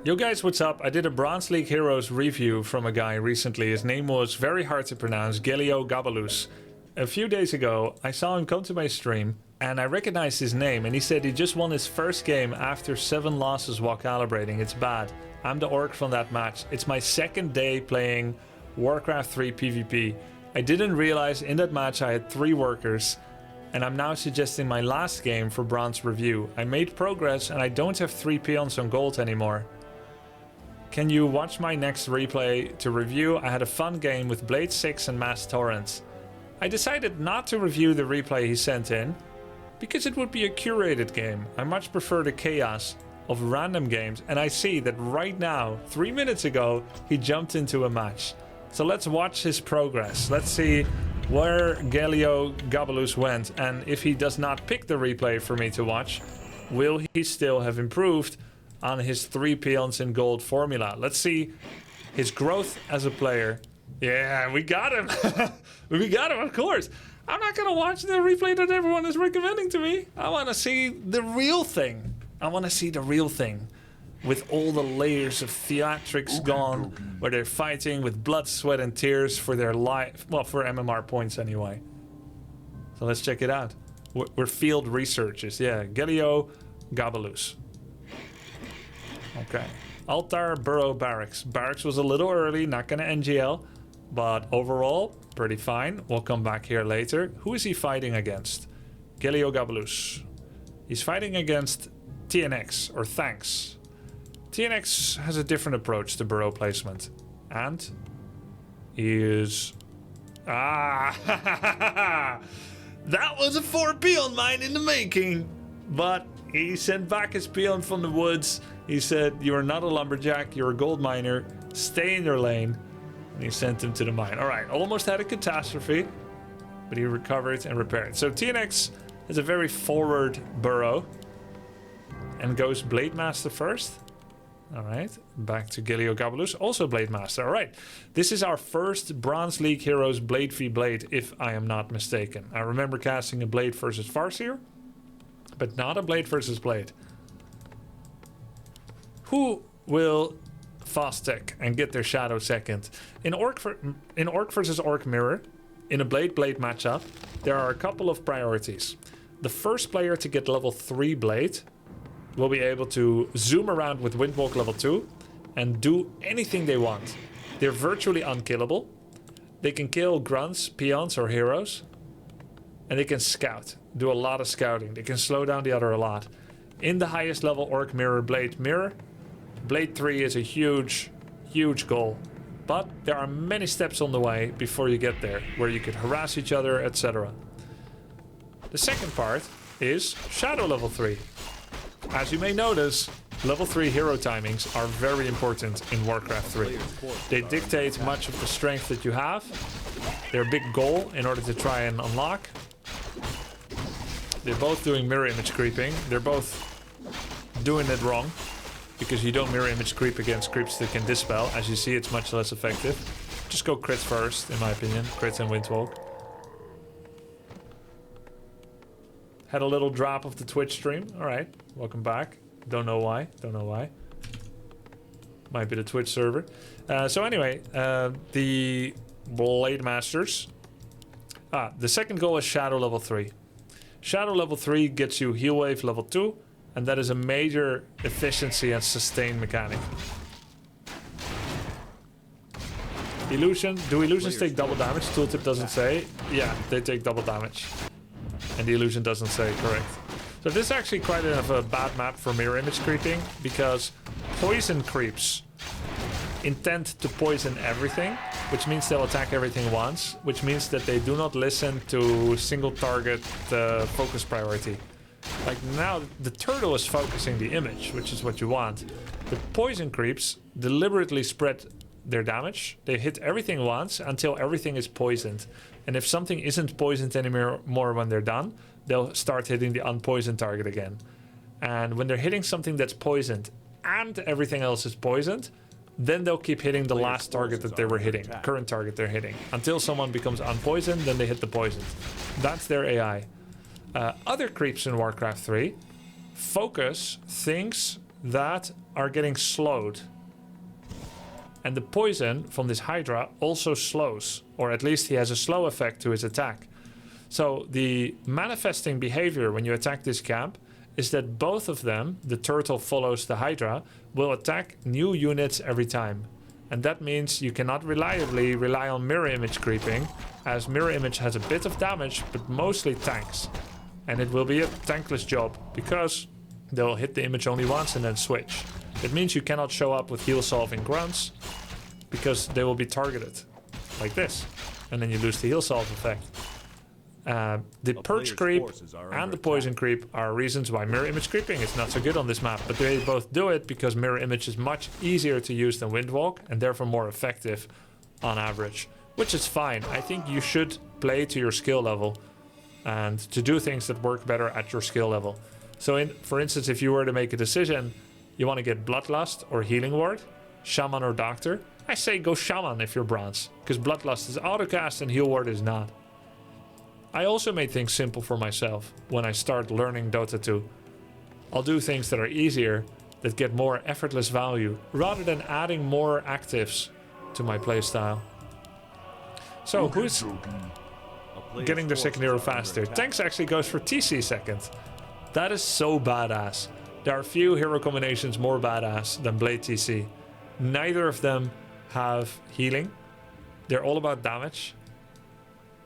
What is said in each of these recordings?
Yo guys, what's up? I did a Bronze League Heroes review from a guy recently. His name was very hard to pronounce, Grubby. A few days ago, I saw him come to my stream and I recognized his name, and he said he just won his first game after 7 losses while calibrating. It's bad. I'm the orc from that match. It's my second day playing Warcraft 3 PvP. I didn't realize in that match I had 3 workers, and I'm now suggesting my last game for Bronze review. I made progress and I don't have 3 peons on gold anymore. Can you watch my next replay to review? I had a fun game with Blade 6 and Mass Torrents. I decided not to review the replay he sent in because it would be a curated game. I much prefer the chaos of random games, and I see that right now, 3 minutes ago, he jumped into a match. So let's watch his progress. Let's see where Grubby went, and if he does not pick the replay for me to watch, will he still have improved on his 3 peons in gold formula? Let's see his growth as a player. Yeah, we got him. We got him, of course. I'm not gonna watch the replay that everyone is recommending to me. I want to see the real thing. I want to see the real thing with all the layers of theatrics gone, where they're fighting with blood, sweat and tears for their life. Well, for MMR points anyway. So let's check it out. We're field researchers. Yeah, Grubby. Okay. Altar, Burrow, Barracks. Barracks was a little early, not gonna NGL, but overall, pretty fine. We'll come back here later. Who is he fighting against? Grubby. He's fighting against TNX, or Thanks. TNX has a different approach to burrow placement. And he is... Ah! That was a 4 peon mine in the making! But he sent back his peon from the woods. He said, "You are not a lumberjack, you're a gold miner. Stay in your lane." And he sent him to the mine. Alright, almost had a catastrophe, but he recovered and repaired. So TNX is a very forward burrow and goes Blade Master first. Alright, back to Grubby, also Blade Master. Alright, this is our first Bronze League Heroes Blade v Blade, if I am not mistaken. I remember casting a Blade versus Farseer, but not a Blade versus Blade. Who will fast tech and get their shadow second? In Orc versus Orc Mirror, in a Blade-Blade matchup, there are a couple of priorities. The first player to get level 3 Blade will be able to zoom around with Windwalk level 2 and do anything they want. They're virtually unkillable. They can kill grunts, peons or heroes, and they can scout, do a lot of scouting. They can slow down the other a lot. In the highest level Orc Mirror Blade Mirror, Blade 3 is a huge, huge goal. But there are many steps on the way before you get there, where you could harass each other, etc. The second part is Shadow level 3. As you may notice, level 3 hero timings are very important in Warcraft 3. They dictate much of the strength that you have. They're a big goal in order to try and unlock. They're both doing mirror image creeping. They're both doing it wrong, because you don't mirror image creep against creeps that can dispel. As you see, it's much less effective. Just go crit first, in my opinion. Crit and Windwalk. Had a little drop of the Twitch stream. Alright, welcome back. Don't know why. Don't know why. Might be the Twitch server. So anyway, the Blade Masters. The second goal is Shadow level 3. Shadow level 3 gets you Heal Wave level 2. And that is a major efficiency and sustain mechanic. Illusion. Do illusions take double damage? Tooltip doesn't say. Yeah, they take double damage. And the illusion doesn't say, correct. So this is actually quite a bad map for mirror image creeping, because poison creeps intend to poison everything, which means they'll attack everything once, which means that they do not listen to single target focus priority. Like now, the turtle is focusing the image, which is what you want. The poison creeps deliberately spread their damage. They hit everything once until everything is poisoned. And if something isn't poisoned anymore when they're done, they'll start hitting the unpoisoned target again. And when they're hitting something that's poisoned and everything else is poisoned, then they'll keep hitting the last target that they were hitting, current target they're hitting. Until someone becomes unpoisoned, then they hit the poisoned. That's their AI. Other creeps in Warcraft 3 focus things that are getting slowed. And the poison from this Hydra also slows, or at least he has a slow effect to his attack. So the manifesting behavior when you attack this camp is that both of them, the turtle follows the Hydra, will attack new units every time. And that means you cannot reliably rely on mirror image creeping, as mirror image has a bit of damage, but mostly tanks. And it will be a tankless job, because they'll hit the image only once and then switch. It means you cannot show up with heal solving grunts, because they will be targeted, like this. And then you lose the heal solve effect. The perch creep and the poison creep are reasons why mirror image creeping is not so good on this map, but they both do it because mirror image is much easier to use than windwalk and therefore more effective on average, which is fine. I think you should play to your skill level and to do things that work better at your skill level. So for instance, if you were to make a decision, you want to get Bloodlust or Healing Ward, Shaman or Doctor, I say go Shaman if you're bronze, because Bloodlust is autocast and Heal Ward is not. I also made things simple for myself when I start learning Dota 2. I'll do things that are easier, that get more effortless value, rather than adding more actives to my playstyle. So who's getting the second hero faster? Tanks actually goes for TC second. That is so badass. There are few hero combinations more badass than Blade TC. Neither of them have healing. They're all about damage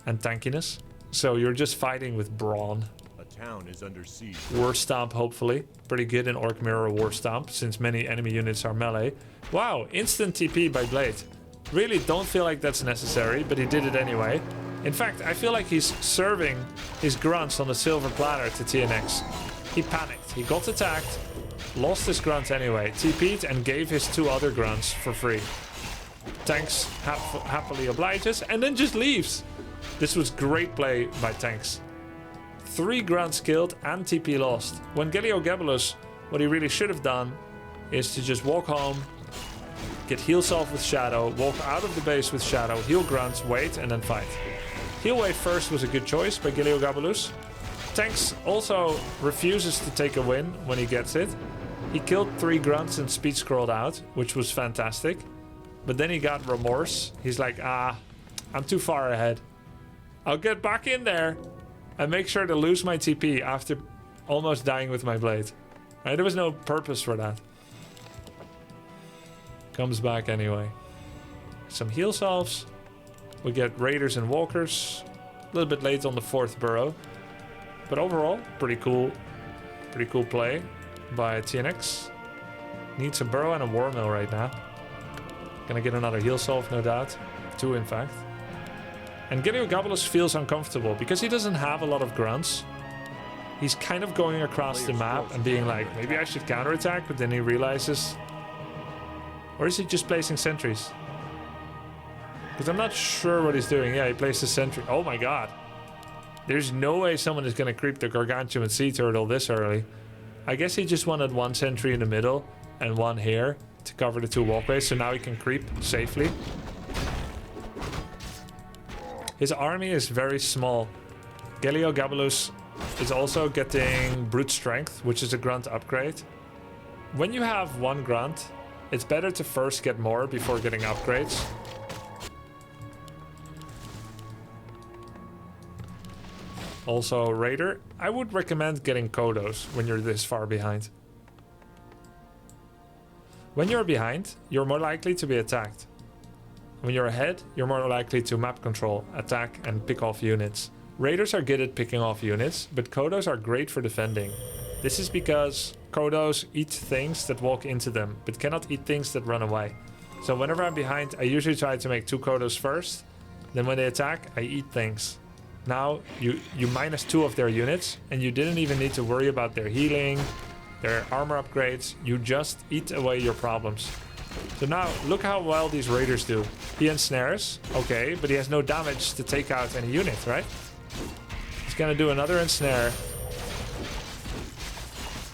and tankiness. So you're just fighting with brawn. A town is under siege. War Stomp, hopefully. Pretty good in Orc Mirror War Stomp, since many enemy units are melee. Wow, instant TP by Blade. Really don't feel like that's necessary, but he did it anyway. In fact, I feel like he's serving his grunts on a silver platter to TNX. He panicked, he got attacked, lost his grunt anyway, TP'd and gave his 2 other grunts for free. Tanks happily obliges and then just leaves. This was great play by Tanks. 3 grunts killed and TP lost. When Geliogabalus, what he really should have done is to just walk home, get heal solve with Shadow, walk out of the base with Shadow, heal grunts, wait, and then fight. Heal wave first was a good choice by Geliogabalus. Tanks also refuses to take a win when he gets it. He killed 3 grunts and speed scrolled out, which was fantastic. But then he got remorse. He's like, I'm too far ahead. I'll get back in there and make sure to lose my TP after almost dying with my blade. Right? There was no purpose for that. Comes back anyway. Some heal solves. We get Raiders and Walkers. A little bit late on the 4th burrow. But overall, pretty cool play by TNX. Needs a burrow and a war mill right now. Gonna get another heal solve, no doubt. 2 in fact. And Geliogabalus feels uncomfortable because he doesn't have a lot of grunts. He's kind of going across the map and being like, maybe I should counterattack, but then he realizes... Or is he just placing sentries? Because I'm not sure what he's doing. Yeah, he placed a sentry. Oh my god. There's no way someone is going to creep the Gargantuan Sea Turtle this early. I guess he just wanted 1 sentry in the middle and 1 here to cover the 2 walkways, so now he can creep safely. His army is very small. Geliogabalus is also getting Brute Strength, which is a grunt upgrade. When you have 1 grunt, it's better to first get more before getting upgrades. Also, Raider, I would recommend getting Kodos when you're this far behind. When you're behind, you're more likely to be attacked. When you're ahead, you're more likely to map control, attack, and pick off units. Raiders are good at picking off units, but Kodos are great for defending. This is because Kodos eat things that walk into them, but cannot eat things that run away. So whenever I'm behind, I usually try to make 2 Kodos first. Then when they attack, I eat things. Now, you minus 2 of their units, and you didn't even need to worry about their healing, their armor upgrades. You just eat away your problems. So now, look how well these Raiders do. He ensnares, okay, but he has no damage to take out any unit, right? He's gonna do another ensnare.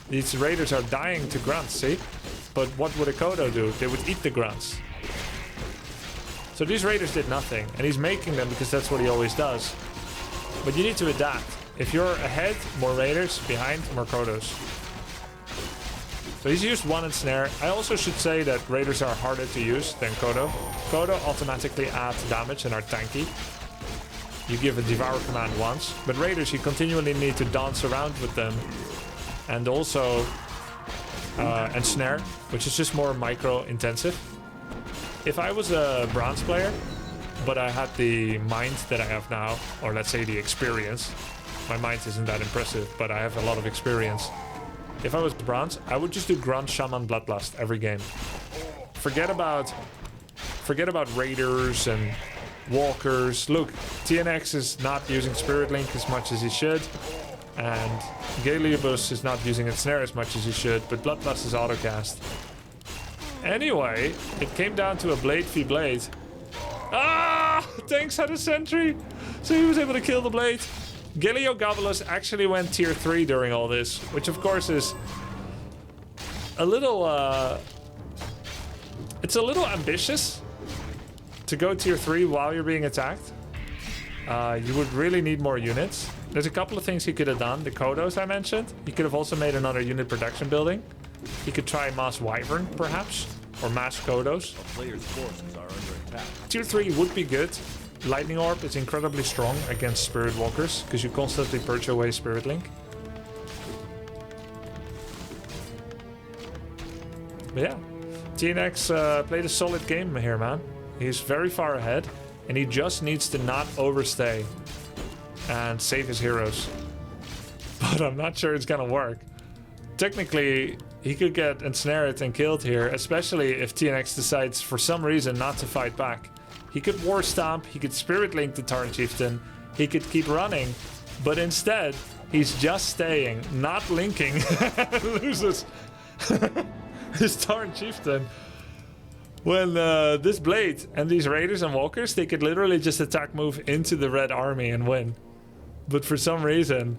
These Raiders are dying to grunts, see? But what would a Kodo do? They would eat the grunts. So these Raiders did nothing, and he's making them because that's what he always does. But you need to adapt. If you're ahead, more Raiders, behind, more Kodos. So he's used 1 ensnare. I also should say that raiders are harder to use than Kodo. Kodo automatically add damage and are tanky. You give a devour command once, but raiders you continually need to dance around with them. And also ensnare, which is just more micro intensive. If I was a bronze player, but I had the mind that I have now, or let's say the experience. My mind isn't that impressive, but I have a lot of experience. If I was bronze, I would just do Grunt, Shaman, Bloodlust every game. Forget about raiders and walkers. Look, TNX is not using Spirit Link as much as he should, and Galeobus is not using ensnare as much as he should, but Bloodlust is autocast. Anyway, it came down to a blade v blade. Ah! Tanks had a sentry, so he was able to kill the blade. Galeogobulus actually went tier 3 during all this, which of course is a little it's a little ambitious to go tier 3 while you're being attacked. You would really need more units. There's a couple of things he could have done. The Kodos I mentioned. He could have also made another unit production building. He could try Mass Wyvern, perhaps, or Mass Kodos. A player's forces are under attack. Tier 3 would be good. Lightning Orb is incredibly strong against Spirit Walkers, because you constantly purge away Spirit Link. But yeah, TNX played a solid game here, man. He's very far ahead, and he just needs to not overstay and save his heroes. But I'm not sure it's gonna work. Technically, he could get ensnared and killed here, especially if TNX decides for some reason not to fight back. He could War Stomp, he could Spirit Link the Tarn Chieftain, he could keep running, but instead, he's just staying, not linking, and loses his Tarn Chieftain. When this blade and these raiders and walkers, they could literally just attack move into the red army and win. But for some reason,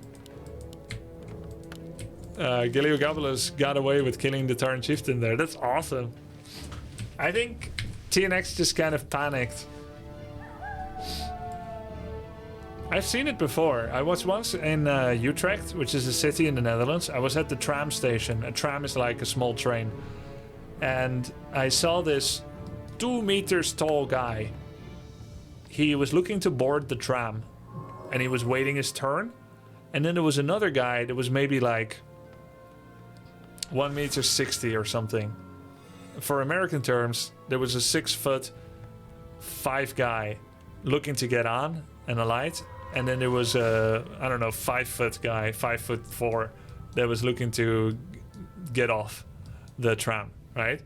Galeogobulus got away with killing the Tarn Chieftain there. That's awesome. I think TNX just kind of panicked. I've seen it before. I was once in Utrecht, which is a city in the Netherlands. I was at the tram station. A tram is like a small train. And I saw this 2 meters tall guy. He was looking to board the tram. And he was waiting his turn. And then there was another guy that was maybe like 1 meter 60 or something. For American terms, there was a 6'5" guy looking to get on and alight, and then there was a, I don't know, 5' guy, 5'4", that was looking to get off the tram, right?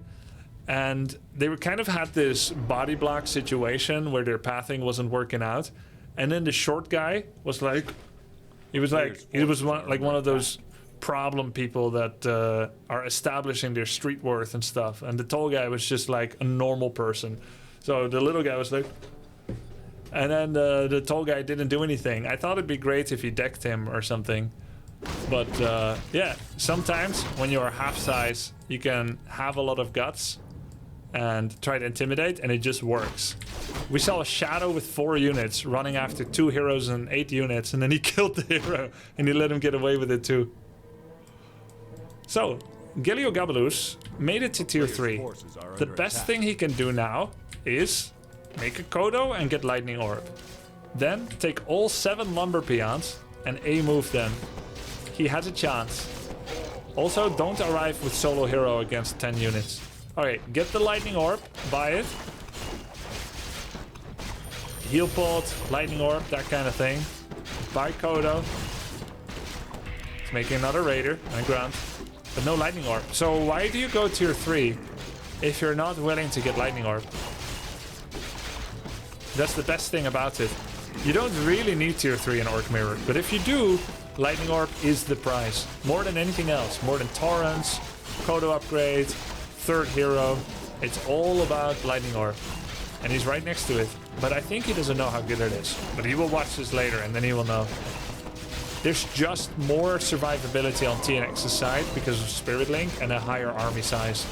And they were kind of had this body block situation where their pathing wasn't working out, and then the short guy was like, he was one of those problem people that are establishing their street worth and stuff, and the tall guy was just like a normal person. So the little guy was like, and then the tall guy didn't do anything. I thought it'd be great if he decked him or something, but yeah, sometimes when you're half size you can have a lot of guts and try to intimidate, and it just works. We saw a Shadow with 4 units running after 2 heroes and 8 units, and then he killed the hero and he let him get away with it too. So, Galeogobulus made it to tier 3. The best thing he can do now is make a Kodo and get Lightning Orb. Then take all 7 Lumber Peons and A-move them. He has a chance. Also, don't arrive with solo hero against 10 units. Alright, get the Lightning Orb, buy it. Heal pod, Lightning Orb, that kind of thing. Buy Kodo. It's making another Raider and Grunt. But no Lightning Orb. So why do you go tier 3 if you're not willing to get Lightning Orb? That's the best thing about it. You don't really need tier 3 in Orc Mirror, but if you do, Lightning Orb is the prize. More than anything else. More than Torrents, Kodo upgrade, 3rd hero. It's all about Lightning Orb. And he's right next to it. But I think he doesn't know how good it is. But he will watch this later and then he will know. There's just more survivability on TNX's side because of Spirit Link and a higher army size.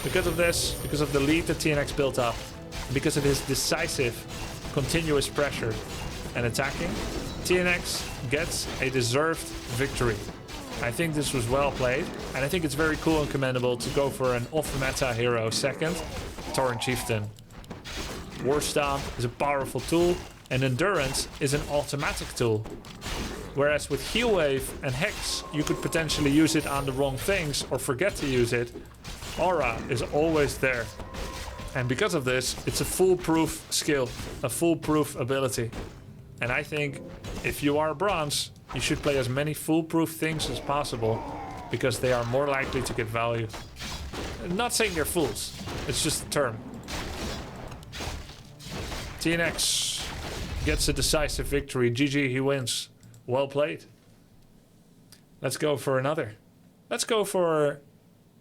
Because of this, because of the lead that TNX built up, because of his decisive, continuous pressure and attacking, TNX gets a deserved victory. I think this was well played, and I think it's very cool and commendable to go for an off-meta hero second, Tauren Chieftain. War Stomp is a powerful tool, and Endurance is an automatic tool. Whereas with Heal Wave and Hex, you could potentially use it on the wrong things or forget to use it. Aura is always there. And because of this, it's a foolproof skill, a foolproof ability. And I think if you are bronze, you should play as many foolproof things as possible, because they are more likely to get value. I'm not saying they're fools, it's just a term. TNX gets a decisive victory. GG, he wins. Well played. Let's go for another. Let's go for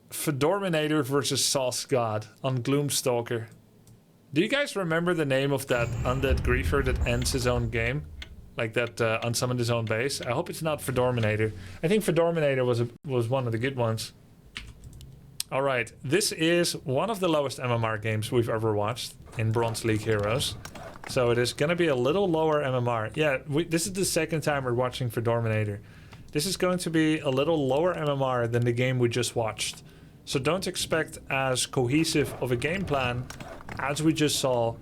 Fedorminator versus Saucegod on Gloomstalker. Do you guys remember the name of that undead griefer that ends his own game? Like that unsummoned his own base? I hope it's not Fedorminator. I think Fedorminator was one of the good ones. Alright, this is one of the lowest MMR games we've ever watched in Bronze League Heroes. So it is going to be a little lower MMR. Yeah, this is the second time we're watching Fedorminator. This is going to be a little lower MMR than the game we just watched. So don't expect as cohesive of a game plan as we just saw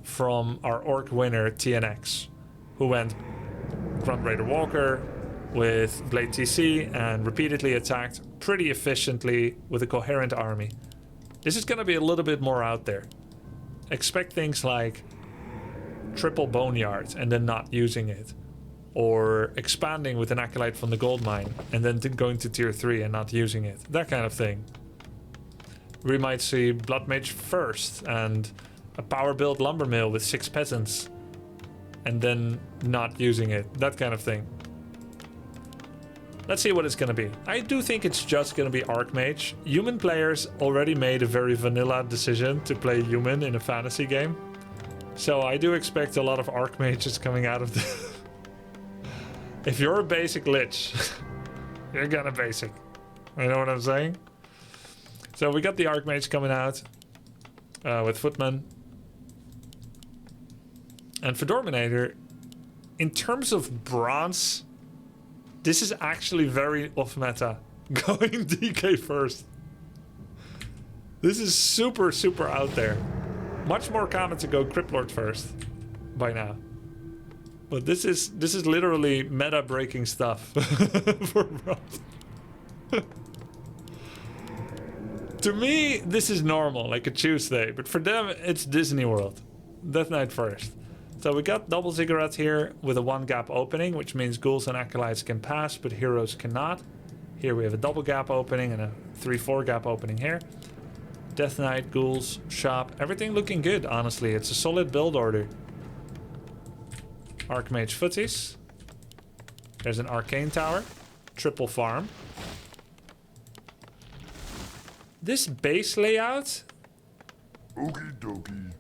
from our Orc winner TNX, who went Grunt Raider Walker with Blade TC and repeatedly attacked pretty efficiently with a coherent army. This is going to be a little bit more out there. Expect things like triple Boneyard and then not using it. Or expanding with an Acolyte from the Gold Mine and then going to tier 3 and not using it. That kind of thing. We might see Blood Mage first and a power build lumber mill with 6 peasants and then not using it. That kind of thing. Let's see what it's gonna be. I do think it's just gonna be Archmage. Human players already made a very vanilla decision to play human in a fantasy game. So I do expect a lot of Archmages coming out of this. If you're a basic Lich, you're gonna basic. You know what I'm saying? So we got the Archmage coming out with Footman. And Fedorminator, in terms of bronze, this is actually very off meta. Going DK first. This is super, super out there. Much more common to go Cryptlord first by now. But this is literally meta breaking stuff for bronze. To me, this is normal, like a Tuesday, but for them, it's Disney World. Death Knight first. So we got double Ziggurat here with a 1 gap opening, which means ghouls and acolytes can pass, but heroes cannot. Here we have a double gap opening and a 3-4 gap opening here. Death Knight, ghouls, shop, everything looking good, honestly. It's a solid build order. Archmage footies. There's an Arcane Tower. Triple farm. This base layout... Okie dokie.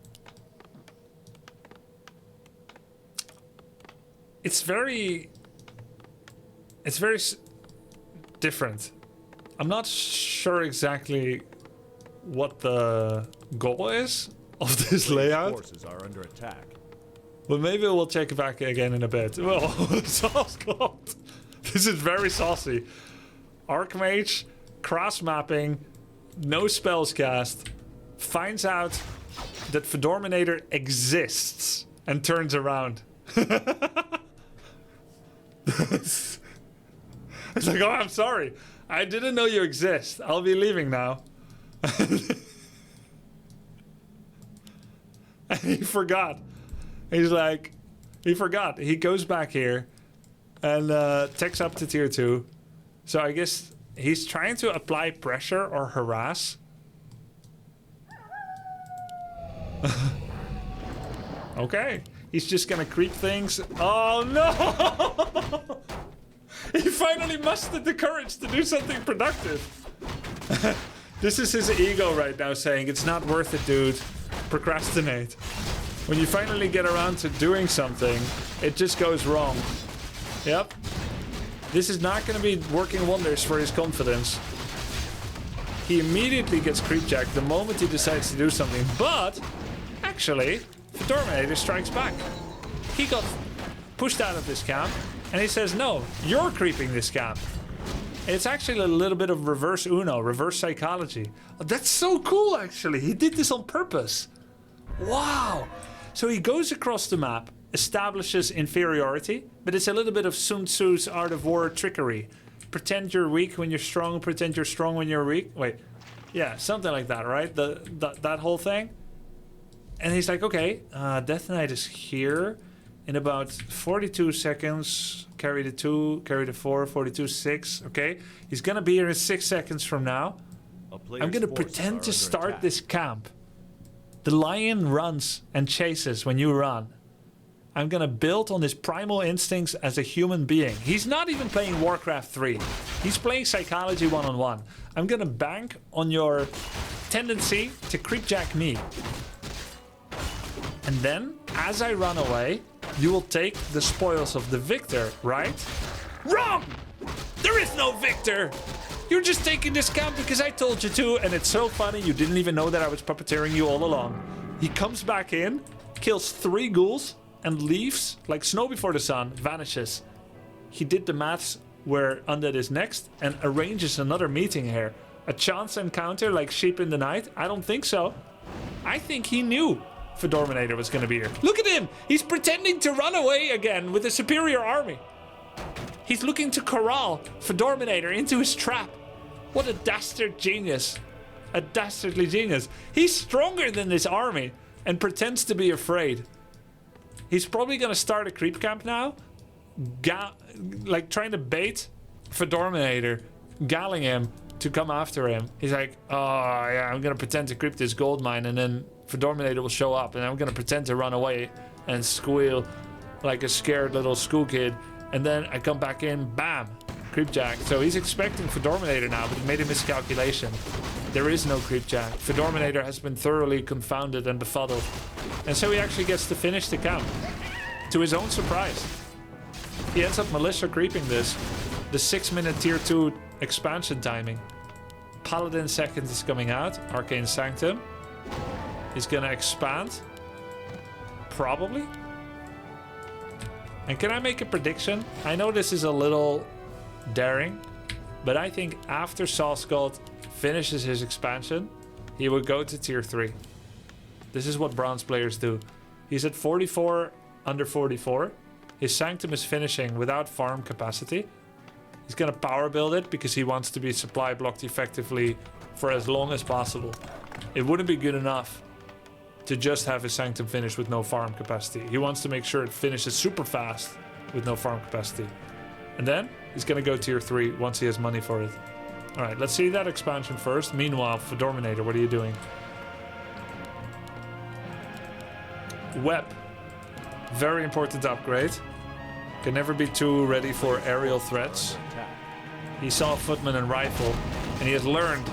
It's very different. I'm not sure exactly what the goal is of this layout. Forces are under attack. But maybe we'll check it back again in a bit. Well, Saucegod. This is very saucy. Archmage, cross mapping, no spells cast, finds out that Fedorminator exists and turns around. It's like, oh, I'm sorry. I didn't know you exist. I'll be leaving now. And he forgot. He's like, he forgot. He goes back here and takes up to tier 2. So I guess he's trying to apply pressure or harass. Okay. He's just gonna creep things. Oh no! He finally mustered the courage to do something productive. This is his ego right now saying, it's not worth it, dude. Procrastinate. When you finally get around to doing something, it just goes wrong. Yep. This is not gonna be working wonders for his confidence. He immediately gets creepjacked the moment he decides to do something, but actually, Fedorminator strikes back. He got pushed out of this camp, and he says, no, you're creeping this camp. It's actually a little bit of reverse Uno, reverse psychology. Oh, that's so cool, actually. He did this on purpose. Wow. So he goes across the map, establishes inferiority, but it's a little bit of Sun Tzu's Art of War trickery. Pretend you're weak when you're strong, pretend you're strong when you're weak. Wait, yeah, something like that, right? That whole thing. And he's like, okay, Death Knight is here in about 42 seconds. Carry the 2, carry the 4, 42, 6. Okay, he's gonna be here in 6 seconds from now. I'm gonna pretend to start this camp. The lion runs and chases when you run. I'm gonna build on his primal instincts as a human being. He's not even playing Warcraft 3. He's playing psychology one-on-one. I'm gonna bank on your tendency to creepjack me. And then, as I run away, you will take the spoils of the victor, right? Wrong! There is no victor! You're just taking this camp because I told you to, and it's so funny you didn't even know that I was puppeteering you all along. He comes back in, kills 3 ghouls, and leaves like snow before the sun, vanishes. He did the maths where Undead is next and arranges another meeting here. A chance encounter like sheep in the night? I don't think so. I think he knew Fedorminator was going to be here. Look at him! He's pretending to run away again with a superior army. He's looking to corral Fedorminator into his trap. What a dastard genius. A dastardly genius. He's stronger than this army and pretends to be afraid. He's probably going to start a creep camp now. Like trying to bait Fedorminator, galling him to come after him. He's like, oh yeah, I'm going to pretend to creep this gold mine and then Fedorminator will show up and I'm going to pretend to run away and squeal like a scared little school kid. And then I come back in, bam, creepjack. So he's expecting Fedorminator now, but he made a miscalculation. There is no creepjack. Fedorminator has been thoroughly confounded and befuddled. And so he actually gets to finish the camp. To his own surprise. He ends up militia creeping this. The 6-minute tier 2 expansion timing. Paladin second is coming out. Arcane Sanctum. He's gonna expand. Probably. And can I make a prediction? I know this is a little daring, but I think after Saucegod finishes his expansion, he would go to tier 3. This is what bronze players do. He's at 44 under 44. His Sanctum is finishing without farm capacity. He's gonna power build it because he wants to be supply blocked effectively for as long as possible. It wouldn't be good enough to just have his Sanctum finish with no farm capacity. He wants to make sure it finishes super fast with no farm capacity. And then he's gonna go tier 3 once he has money for it. Alright, let's see that expansion first. Meanwhile, Fedorminator, what are you doing? Web. Very important upgrade. Can never be too ready for aerial threats. He saw Footman and Rifle, and he has learned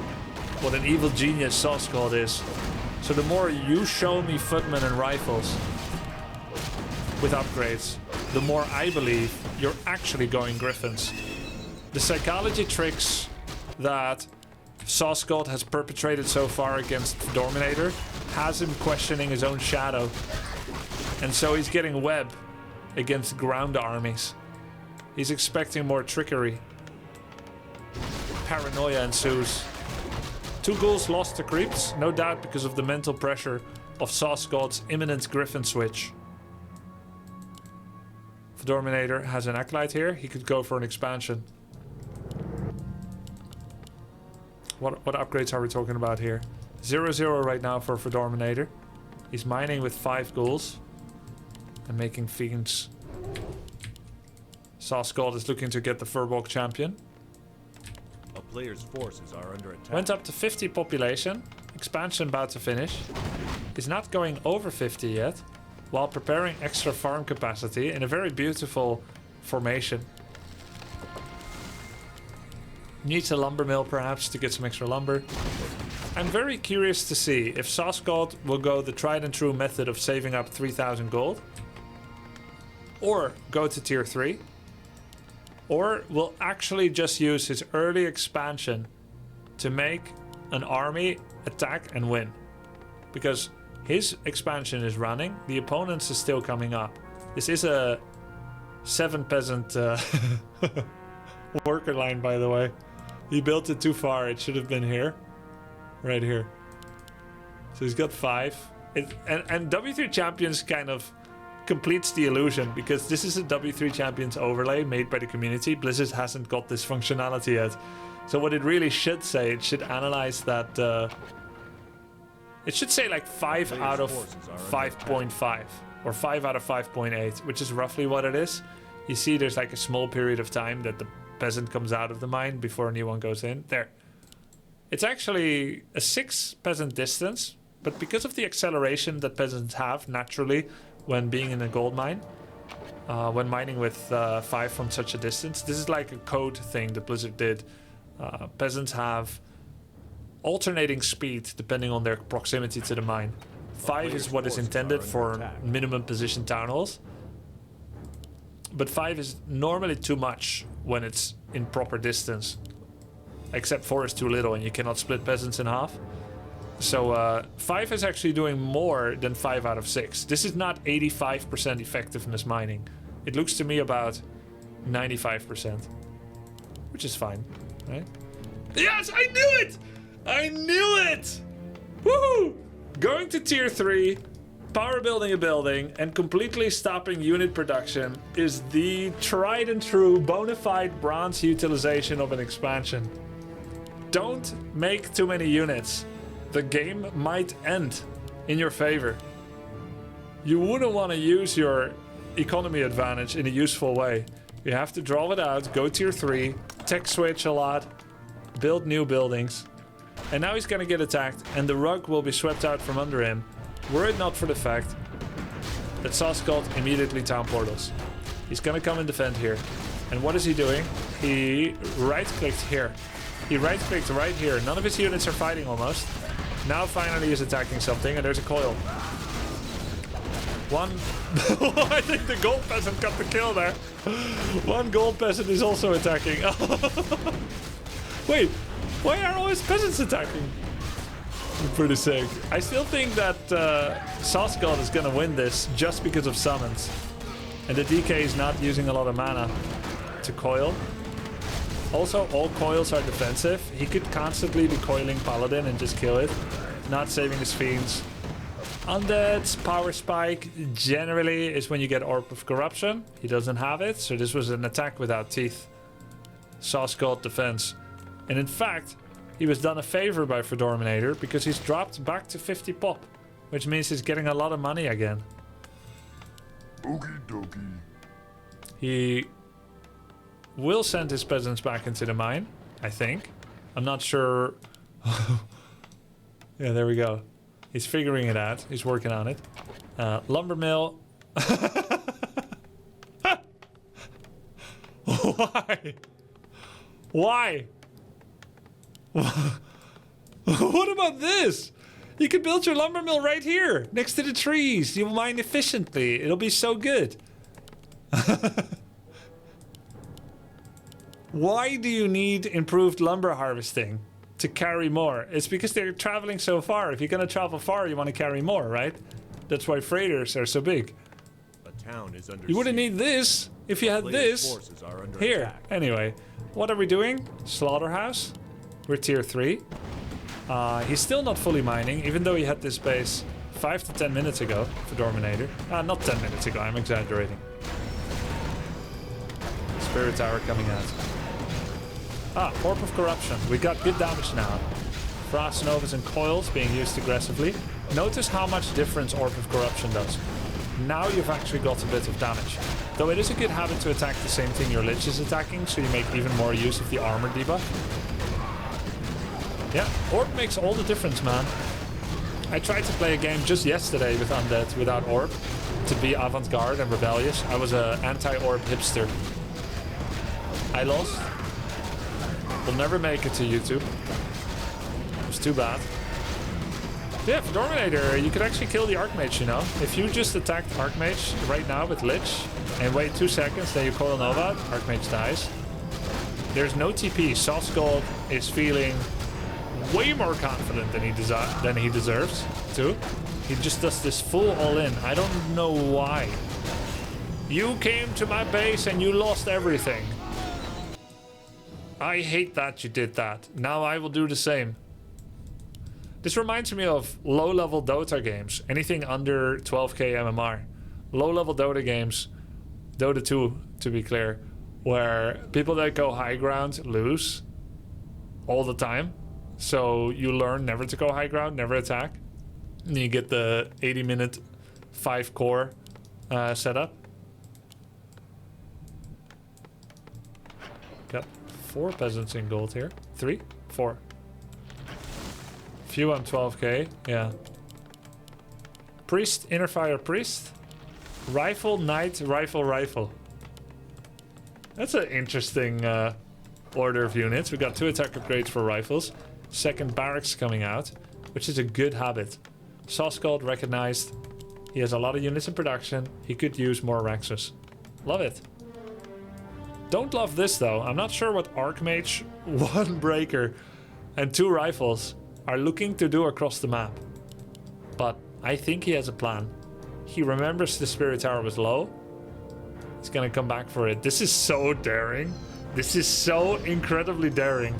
what an evil genius Saucegod is. So the more you show me Footmen and Rifles with upgrades, the more I believe you're actually going Griffins. The psychology tricks that Saucegod has perpetrated so far against Fedorminator has him questioning his own shadow. And so he's getting web against ground armies. He's expecting more trickery. Paranoia ensues. 2 ghouls lost to creeps, no doubt because of the mental pressure of Saucegod's imminent Griffin switch. Fedorminator has an Acolyte here. He could go for an expansion. What upgrades are we talking about here? 0-0 right now for Fedorminator. He's mining with 5 ghouls and making fiends. Saucegod is looking to get the Furbolg champion. A player's forces are under attack. Went up to 50 population. Expansion about to finish. Is not going over 50 yet, while preparing extra farm capacity in a very beautiful formation. Needs a lumber mill perhaps to get some extra lumber. I'm very curious to see if Saucegod will go the tried and true method of saving up 3,000 gold, or go to tier 3, or will actually just use his early expansion to make an army attack and win. Because his expansion is running, the opponent's is still coming up. This is a 7 peasant worker line, by the way. He built it too far. It should have been here. Right here. So he's got 5. And W3 Champions kind of completes the illusion, because this is a W3 Champions overlay made by the community. Blizzard hasn't got this functionality yet. So what it really should say, it should analyze that... it should say like 5 out of 5.5 or 5 out of 5.8, which is roughly what it is. You see there's like a small period of time that the peasant comes out of the mine before a new one goes in. There. It's actually a 6 peasant distance, but because of the acceleration that peasants have naturally when being in a gold mine, when mining with 5 from such a distance, this is like a code thing that Blizzard did. Peasants have alternating speed depending on their proximity to the mine. 5 is what is intended for minimum position town halls. But 5 is normally too much when it's in proper distance. Except 4 is too little and you cannot split peasants in half. So 5 is actually doing more than 5 out of 6. This is not 85% effectiveness mining. It looks to me about 95%. Which is fine, right? Yes, I knew it! I knew it! Woohoo! Going to tier 3, power building a building, and completely stopping unit production is the tried and true bona fide bronze utilization of an expansion. Don't make too many units. The game might end in your favor. You wouldn't want to use your economy advantage in a useful way. You have to draw it out, go tier 3, tech switch a lot, build new buildings. And now he's gonna get attacked and the rug will be swept out from under him, were it not for the fact that Saucegod immediately town portals. He's gonna come and defend here. And what is he doing? He right-clicked here. He right-clicked right here. None of his units are fighting almost. Now finally he's attacking something and there's a coil. One... I think the gold peasant got the kill there. One gold peasant is also attacking. Wait, why are all his peasants attacking? Pretty sick. I still think that Saucegod is gonna win this just because of summons. And the DK is not using a lot of mana to coil. Also, all coils are defensive. He could constantly be coiling Paladin and just kill it. Not saving his fiends. Undead's power spike generally is when you get Orb of Corruption. He doesn't have it, so this was an attack without teeth. Saucegod defense. And in fact, he was done a favor by Fedorminator because he's dropped back to 50 pop, which means he's getting a lot of money again. Okie dokie. He will send his peasants back into the mine, I think. I'm not sure. Yeah, there we go. He's figuring it out. He's working on it. Lumber mill. Why? Why? What about this? You can build your lumber mill right here, next to the trees. You'll mine efficiently. It'll be so good. Why do you need improved lumber harvesting to carry more? It's because they're traveling so far. If you're going to travel far, you want to carry more, right? That's why freighters are so big. A town is under You wouldn't siege. need this if you had Players' this forces are under here. attack. Anyway, what are we doing? Slaughterhouse. We're tier 3. He's still not fully mining, even though he had this base 5 to 10 minutes ago for Dominator. Not 10 minutes ago, I'm exaggerating. Spirit Tower coming out. Orb of Corruption. We got good damage now. Frost Novas and Coils being used aggressively. Notice how much difference Orb of Corruption does. Now you've actually got a bit of damage. Though it is a good habit to attack the same thing your Lich is attacking, so you make even more use of the armor debuff. Yeah, Orb makes all the difference, man. I tried to play a game just yesterday with Undead without Orb to be avant-garde and rebellious. I was an anti-Orb hipster. I lost. Will never make it to YouTube. It was too bad. Yeah, for Dominator, you could actually kill the Archmage, you know? If you just attack Archmage right now with Lich and wait 2 seconds, then you coil Nova, Archmage dies. There's no TP. Saucegod is feeling way more confident than he deserves to. He just does this full all-in. I don't know why. You came to my base and you lost everything. I hate that you did that. Now I will do the same. This reminds me of low-level Dota games. Anything under 12k MMR. Low-level Dota games, Dota 2 to be clear, where people that go high ground lose all the time. So you learn never to go high ground, never attack. And you get the 80-minute 5-core setup. Got 4 peasants in gold here. 3? 4. Few on 12k, yeah. Priest, inner fire priest. Rifle, knight, rifle, rifle. That's an interesting order of units. We got 2 attack upgrades for rifles. Second barracks coming out, which is a good habit. Saucegod recognized. He has a lot of units in production. He could use more Raxus. Love it. Don't love this though. I'm not sure what Archmage, 1 breaker, and 2 rifles are looking to do across the map. But I think he has a plan. He remembers the Spirit Tower was low. He's gonna come back for it. This is so daring. This is so incredibly daring.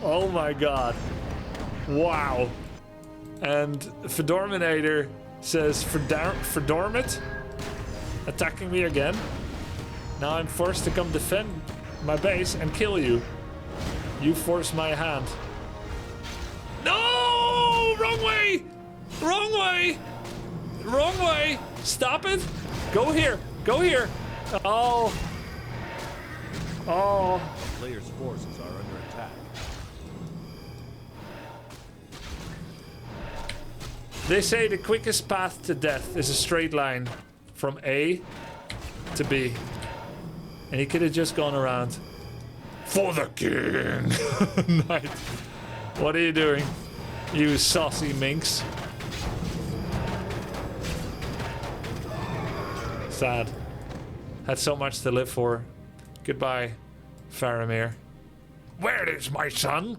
Oh my god. Wow. And Fedorminator says, Fedormit? Attacking me again? Now I'm forced to come defend my base and kill you. You force my hand. No! Wrong way! Wrong way! Wrong way! Stop it! Go here! Go here! Oh! Oh! The player's forces are under attack. They say the quickest path to death is a straight line from A to B. And he could have just gone around. For the king! Knight. What are you doing? You saucy minx. Sad. Had so much to live for. Goodbye, Faramir. Where is my son?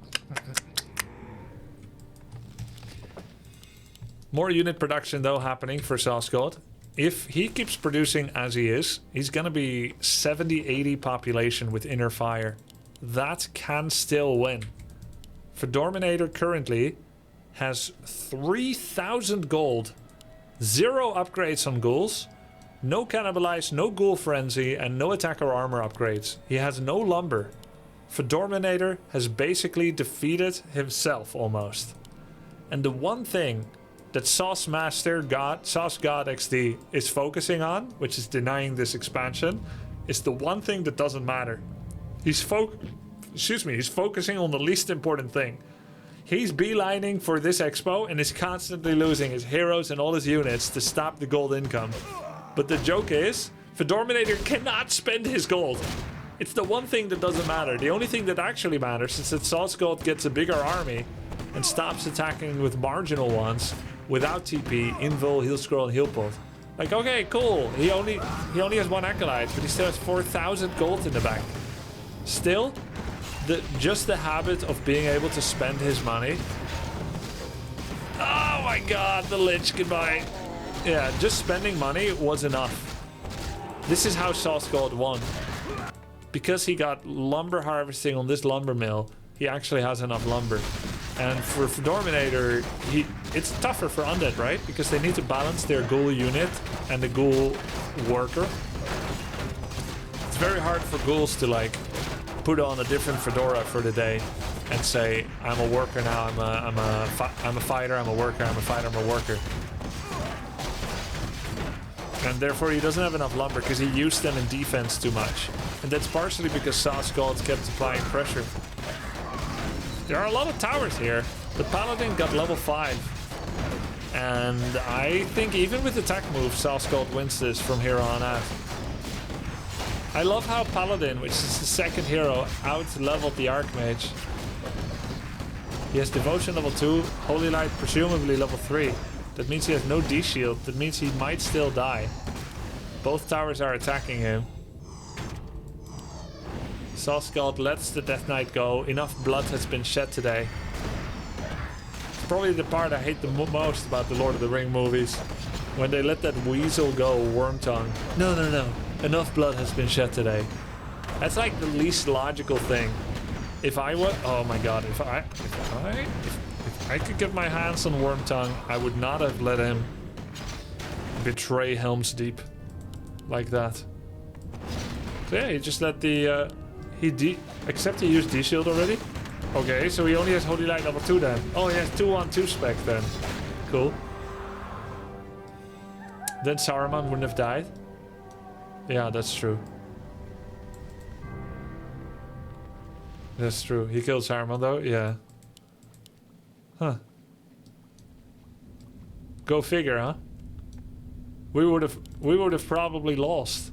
More unit production though happening for Saucegod. If he keeps producing as he is, he's gonna be 70-80 population with inner fire. That can still win. Fedorminator currently has 3,000 gold, 0 upgrades on ghouls, no cannibalize, no ghoul frenzy, and no attack or armor upgrades. He has no lumber. Fedorminator has basically defeated himself almost. And the one thing that Sauce Master God, Sauce God XD is focusing on, which is denying this expansion, is the one thing that doesn't matter. He's focusing on the least important thing. He's beelining for this expo and is constantly losing his heroes and all his units to stop the gold income. But the joke is, Fedorminator cannot spend his gold. It's the one thing that doesn't matter. The only thing that actually matters is that Saucegod gets a bigger army and stops attacking with marginal ones without TP, invul, heal scroll, and heal pot. Like, okay, cool. He only has 1 acolyte, but he still has 4,000 gold in the bank. Still, just the habit of being able to spend his money. Oh my god, the Lich, goodbye. Yeah, just spending money was enough. This is how Saucegod won. Because he got lumber harvesting on this lumber mill, he actually has enough lumber. And for Fedorminator, it's tougher for undead, right? Because they need to balance their ghoul unit and the ghoul worker. It's very hard for ghouls to like put on a different fedora for the day and say, I'm a worker now, I'm a fighter, I'm a worker, I'm a fighter, I'm a worker. And therefore he doesn't have enough lumber because he used them in defense too much. And that's partially because Saucegod kept applying pressure. There are a lot of towers here, but Paladin got level 5. And I think even with attack moves, Saucegod wins this from here on out. I love how Paladin, which is the second hero, out-leveled the Archmage. He has Devotion level 2, Holy Light presumably level 3. That means he has no D-shield. That means he might still die. Both towers are attacking him. Saucegod lets the Death Knight go. Enough blood has been shed today. It's probably the part I hate the most about the Lord of the Ring movies. When they let that weasel go, Wormtongue. No. Enough blood has been shed today. That's like the least logical thing. If I would, oh my god, if I could get my hands on Wormtongue, I would not have let him betray Helm's Deep like that. So yeah, he just let the except he used D-Shield already. Okay, so he only has Holy Light level 2 then. Oh, he has 2-1-2 spec then. Cool. Then Saruman wouldn't have died. Yeah, that's true. That's true. He killed Saruman though, yeah. Huh. Go figure, huh? We would have probably lost.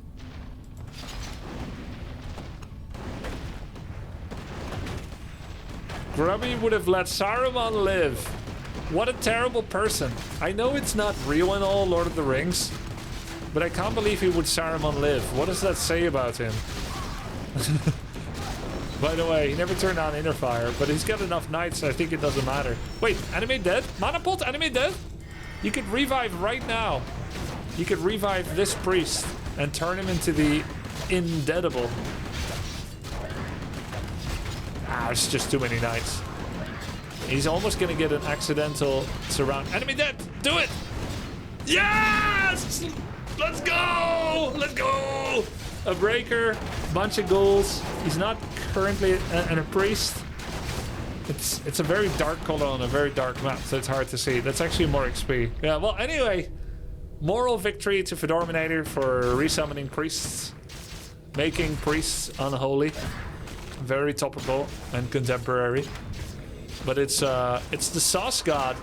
Grubby would have let Saruman live. What a terrible person. I know it's not real and all, Lord of the Rings, but I can't believe he would Saruman live. What does that say about him? By the way, he never turned on Inner Fire, but he's got enough knights, so I think it doesn't matter. Wait, enemy dead? Mana pot, enemy dead? You could revive right now. You could revive this priest and turn him into the Indeadable. Ah, it's just too many knights. He's almost gonna get an accidental surround. Enemy dead! Do it! Yes! Let's go! Let's go! A breaker, bunch of ghouls. He's not currently a priest. It's a very dark color on a very dark map, so it's hard to see. That's actually more XP. Yeah, well, anyway. Moral victory to Fedorminator for resummoning priests. Making priests unholy. Very topical and contemporary. But it's the Saucegod.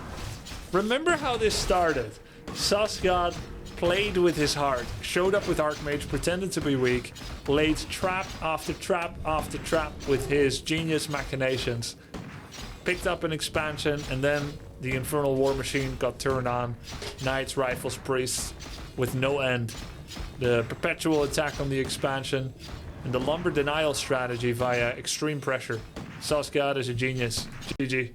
Remember how this started? Saucegod played with his heart, showed up with Archmage, pretended to be weak, laid trap after trap after trap with his genius machinations, picked up an expansion, and then the Infernal War Machine got turned on. Knights, Rifles, Priests, with no end. The perpetual attack on the expansion, and the lumber denial strategy via extreme pressure. Saucegod is a genius. GG.